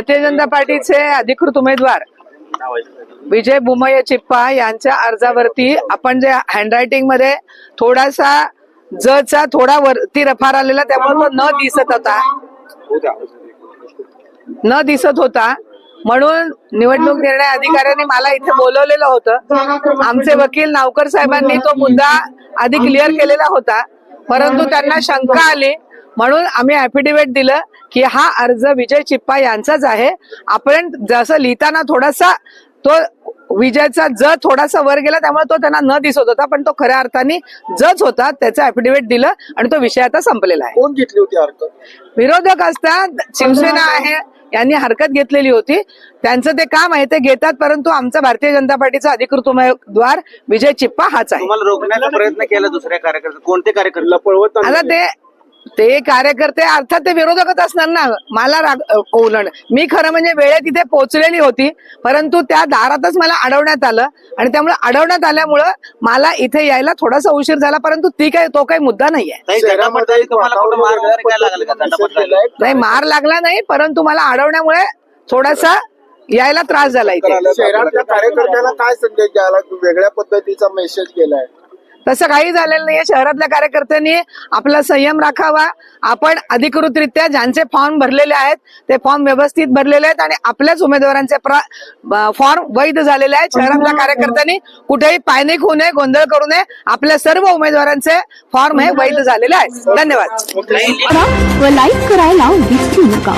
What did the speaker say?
भारतीय जनता पार्टीचे अधिकृत उमेदवार विजय बुमय्या चिप्पा यांच्या अर्जावरती आपण जे हँडरायटिंग मध्ये थोडासा जचा थोडा वरती रफार आलेला त्यामुळे तो न दिसत होता म्हणून निवडणूक निर्णय अधिकाऱ्यांनी मला इथे बोलवलेलं होतं। आमचे वकील नावकर साहेबांनी तो मुद्दा आधी क्लिअर केलेला होता, परंतु त्यांना शंका आली म्हणून आम्ही ऍफिडेव्हिट दिलं की हा अर्ज विजय चिप्पा यांचाच आहे। आपण जसं लिहिताना थोडासा तो विजयचा ज थोडासा वर गेला त्यामुळे तो त्यांना न दिसत होता, पण तो खऱ्या अर्थाने जच होता। त्याचं ऍफिडेव्हिट दिलं आणि तो विषय आता संपलेला आहे। कोण घेतली होती हरकत? विरोधक असतात, शिवसेना आहे यांनी हरकत घेतलेली होती, त्यांचं ते काम आहे ते घेतात, परंतु आमचा भारतीय जनता पार्टीचा अधिकृत उमेदवार विजय चिप्पा हाच आहे। तुम्हाला रोखण्याचा प्रयत्न केला दुसऱ्या कार्यकर्ते, कोणते कार्यकर्ते पळवत? आता ते कार्यकर्ते अर्थात ते विरोधकच असणार ना, मला ओलण मी खरं म्हणजे वेळेत तिथे पोहोचलेली होती, परंतु त्या दारातच मला अडवण्यात आलं आणि त्यामुळे अडवण्यात आल्यामुळं मला इथे यायला थोडासा उशीर झाला, परंतु तो काही मुद्दा नाहीये। नाही, मार लागला नाही, परंतु मला अडवण्यामुळे थोडासा यायला त्रास झाला इथे। शहरातल्या कार्यकर्त्यांना काय संदेश द्यायला वेगळ्या पद्धतीचा मेसेज केलाय? तसं काही झालेलं नाहीये। शहरातल्या कार्यकर्त्यांनी आपला संयम राखावा। आपण अधिकृतरित्या ज्यांचे फॉर्म भरलेले आहेत ते फॉर्म व्यवस्थित भरलेले आहेत आणि आपल्याच उमेदवारांचे फॉर्म वैध झालेले आहेत। शहरातल्या कार्यकर्त्यांनी कुठेही पॅनिक होऊ नये, गोंधळ करू नये। आपल्या सर्व उमेदवारांचे फॉर्म हे वैध झालेले आहेत। धन्यवाद। व लाईक करायला विसरू नका।